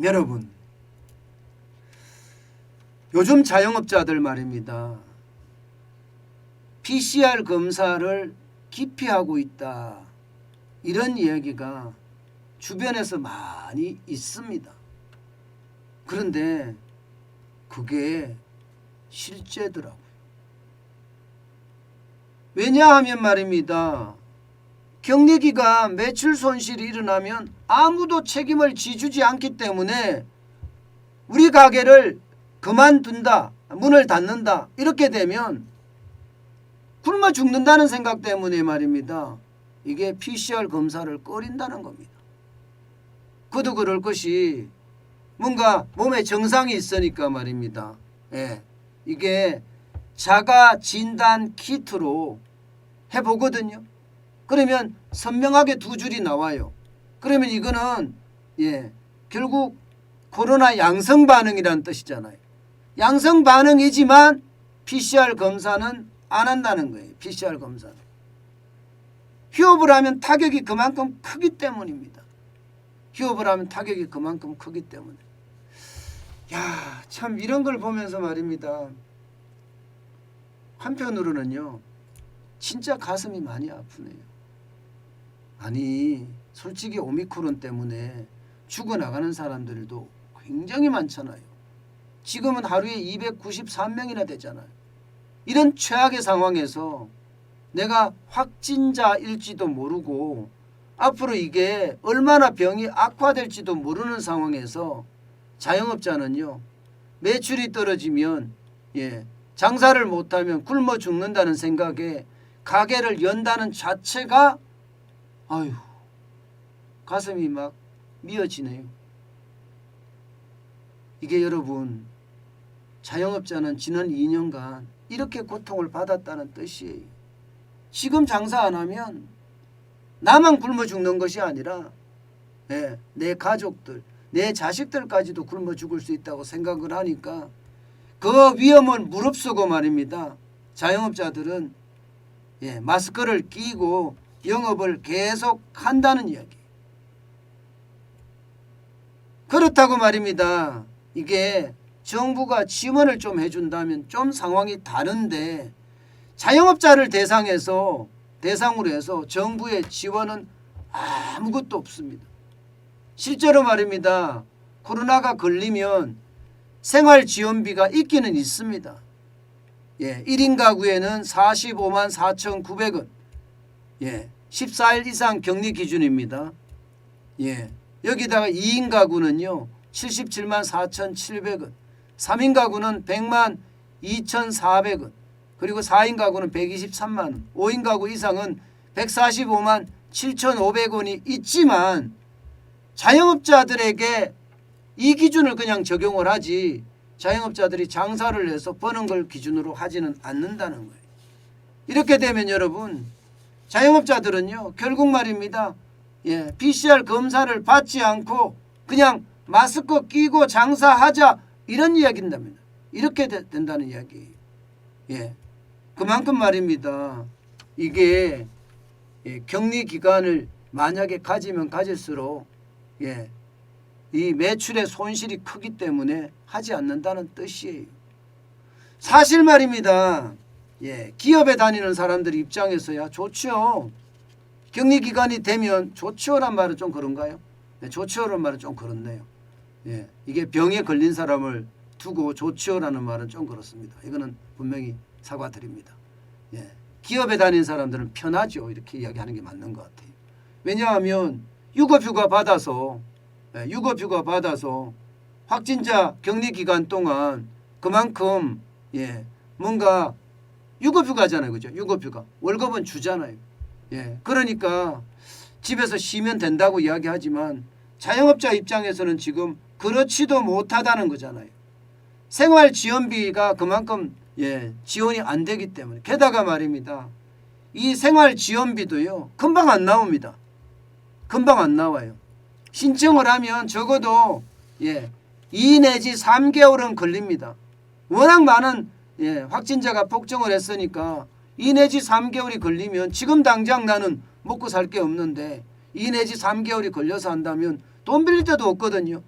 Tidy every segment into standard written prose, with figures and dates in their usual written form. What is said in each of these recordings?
여러분, 요즘 자영업자들 말입니다. PCR 검사를 기피하고 있다. 이런 이야기가 주변에서 많이 있습니다. 그런데 그게 실제더라고요. 왜냐하면 말입니다. 격리기간 매출 손실이 일어나면 아무도 책임을 지주지 않기 때문에 우리 가게를 그만둔다, 문을 닫는다 이렇게 되면 굶어 죽는다는 생각 때문에 말입니다. 이게 PCR 검사를 꺼린다는 겁니다. 그도 그럴 것이 뭔가 몸에 정상이 있으니까 말입니다. 예, 이게 자가 진단 키트로 해보거든요. 그러면 선명하게 두 줄이 나와요. 그러면 이거는 결국 코로나 양성 반응이라는 뜻이잖아요. 양성 반응이지만 PCR 검사는 안 한다는 거예요. PCR 검사는. 휴업을 하면 타격이 그만큼 크기 때문입니다. 휴업을 하면 타격이 그만큼 크기 때문에. 야, 참 이런 걸 보면서 말입니다. 한편으로는요. 진짜 가슴이 많이 아프네요. 아니 솔직히 오미크론 때문에 죽어나가는 사람들도 굉장히 많잖아요. 지금은 하루에 293명이나 되잖아요. 이런 최악의 상황에서 내가 확진자일지도 모르고 앞으로 이게 얼마나 병이 악화될지도 모르는 상황에서 자영업자는요. 매출이 떨어지면 장사를 못하면 굶어 죽는다는 생각에 가게를 연다는 자체가 아유 가슴이 막 미어지네요. 이게 여러분 자영업자는 지난 2년간 이렇게 고통을 받았다는 뜻이에요. 지금 장사 안 하면 나만 굶어 죽는 것이 아니라 내 가족들, 내 자식들까지도 굶어 죽을 수 있다고 생각을 하니까 그 위험을 무릅쓰고 말입니다. 자영업자들은 마스크를 끼고 영업을 계속 한다는 이야기. 그렇다고 말입니다. 이게 정부가 지원을 좀 해준다면 좀 상황이 다른데 자영업자를 대상으로 해서 정부의 지원은 아무것도 없습니다. 실제로 말입니다. 코로나가 걸리면 생활지원비가 있기는 있습니다. 1인 가구에는 45만 4,900원 14일 이상 격리 기준입니다. 여기다가 2인 가구는요 77만 4,700원 3인 가구는 100만 2,400원 그리고 4인 가구는 123만 원 5인 가구 이상은 145만 7,500원이 있지만 자영업자들에게 이 기준을 그냥 적용을 하지 자영업자들이 장사를 해서 버는 걸 기준으로 하지는 않는다는 거예요. 이렇게 되면 여러분 자영업자들은요 결국 말입니다. PCR 검사를 받지 않고 그냥 마스크 끼고 장사하자 이런 이야기입니다. 이렇게 된다는 이야기예요. 그만큼 말입니다. 이게 격리 기간을 만약에 가지면 가질수록 이 매출의 손실이 크기 때문에 하지 않는다는 뜻이에요. 사실 말입니다. 기업에 다니는 사람들 입장에서야 좋죠. 격리 기간이 되면 좋죠란 말은 좀 그런가요? 좋죠란 말은 좀 그렇네요. 이게 병에 걸린 사람을 두고 좋죠라는 말은 좀 그렇습니다. 이거는 분명히 사과드립니다. 기업에 다니는 사람들은 편하죠. 이렇게 이야기하는 게 맞는 것 같아요. 왜냐하면 유급휴가 받아서 확진자 격리 기간 동안 그만큼 뭔가 유급휴가잖아요. 그죠? 유급휴가. 월급은 주잖아요. 그러니까 집에서 쉬면 된다고 이야기하지만 자영업자 입장에서는 지금 그렇지도 못하다는 거잖아요. 생활지원비가 그만큼 지원이 안 되기 때문에 게다가 말입니다. 이 생활지원비도요. 금방 안 나옵니다. 금방 안 나와요. 신청을 하면 적어도 2 내지 3개월은 걸립니다. 워낙 많은 확진자가 폭증을 했으니까 2 내지 3개월이 걸리면 지금 당장 나는 먹고 살 게 없는데 2 내지 3개월이 걸려서 한다면 돈 빌릴 데도 없거든요.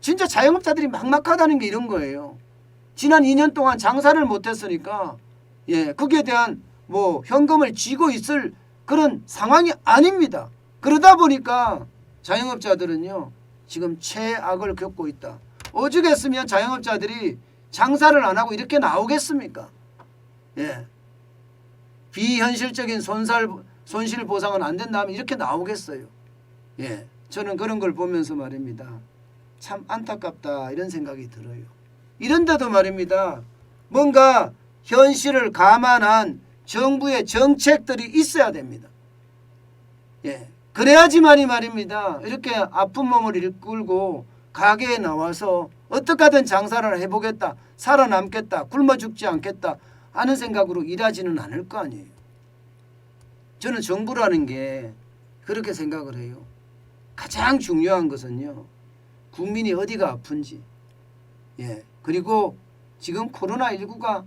진짜 자영업자들이 막막하다는 게 이런 거예요. 지난 2년 동안 장사를 못했으니까 거기에 대한 뭐 현금을 쥐고 있을 그런 상황이 아닙니다. 그러다 보니까 자영업자들은요 지금 최악을 겪고 있다. 오죽했으면 자영업자들이 장사를 안 하고 이렇게 나오겠습니까? 비현실적인 손실 보상은 안 된다 하면 이렇게 나오겠어요. 저는 그런 걸 보면서 말입니다. 참 안타깝다 이런 생각이 들어요. 이런데도 말입니다. 뭔가 현실을 감안한 정부의 정책들이 있어야 됩니다. 그래야지만이 말입니다. 이렇게 아픈 몸을 이끌고 가게에 나와서 어떻게든 장사를 해보겠다, 살아남겠다, 굶어 죽지 않겠다 하는 생각으로 일하지는 않을 거 아니에요. 저는 정부라는 게 그렇게 생각을 해요. 가장 중요한 것은요, 국민이 어디가 아픈지, 그리고 지금 코로나19가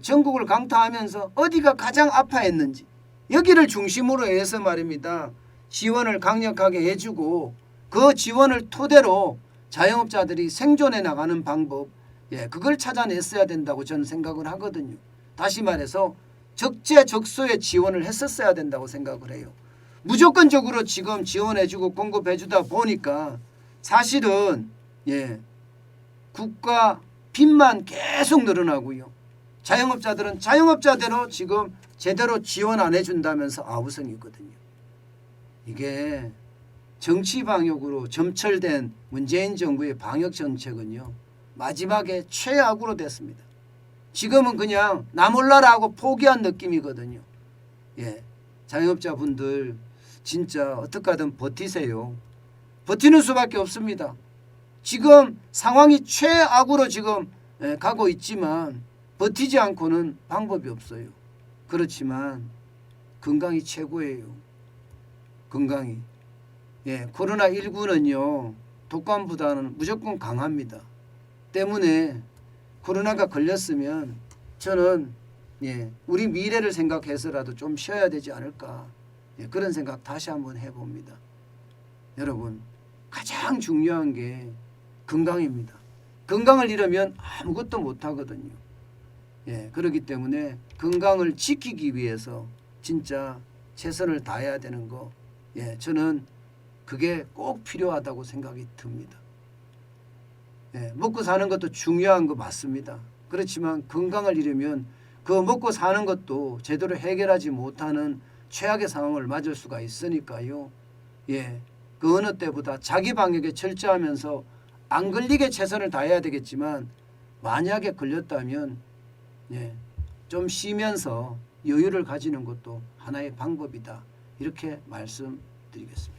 전국을 강타하면서 어디가 가장 아파했는지 여기를 중심으로 해서 말입니다. 지원을 강력하게 해주고 그 지원을 토대로 자영업자들이 생존해 나가는 방법, 그걸 찾아냈어야 된다고 저는 생각을 하거든요. 다시 말해서 적재적소에 지원을 했었어야 된다고 생각을 해요. 무조건적으로 지금 지원해주고 공급해주다 보니까 사실은 국가 빚만 계속 늘어나고요. 자영업자들은 자영업자대로 지금 제대로 지원 안 해준다면서 아우성이거든요. 이게 정치 방역으로 점철된 문재인 정부의 방역 정책은요. 마지막에 최악으로 됐습니다. 지금은 그냥 나 몰라라 하고 포기한 느낌이거든요. 자영업자분들 진짜 어떻게 하든 버티세요. 버티는 수밖에 없습니다. 지금 상황이 최악으로 지금 가고 있지만 버티지 않고는 방법이 없어요. 그렇지만 건강이 최고예요. 건강이. 코로나19는요. 독감보다는 무조건 강합니다. 때문에 코로나가 걸렸으면 저는 우리 미래를 생각해서라도 좀 쉬어야 되지 않을까. 그런 생각 다시 한번 해봅니다. 여러분 가장 중요한 게 건강입니다. 건강을 잃으면 아무것도 못하거든요. 그렇기 때문에 건강을 지키기 위해서 진짜 최선을 다해야 되는 거 저는 그게 꼭 필요하다고 생각이 듭니다. 먹고 사는 것도 중요한 거 맞습니다. 그렇지만 건강을 잃으면 그 먹고 사는 것도 제대로 해결하지 못하는 최악의 상황을 맞을 수가 있으니까요. 그 어느 때보다 자기 방역에 철저하면서 안 걸리게 최선을 다해야 되겠지만 만약에 걸렸다면 좀 쉬면서 여유를 가지는 것도 하나의 방법이다. 이렇게 말씀드리겠습니다.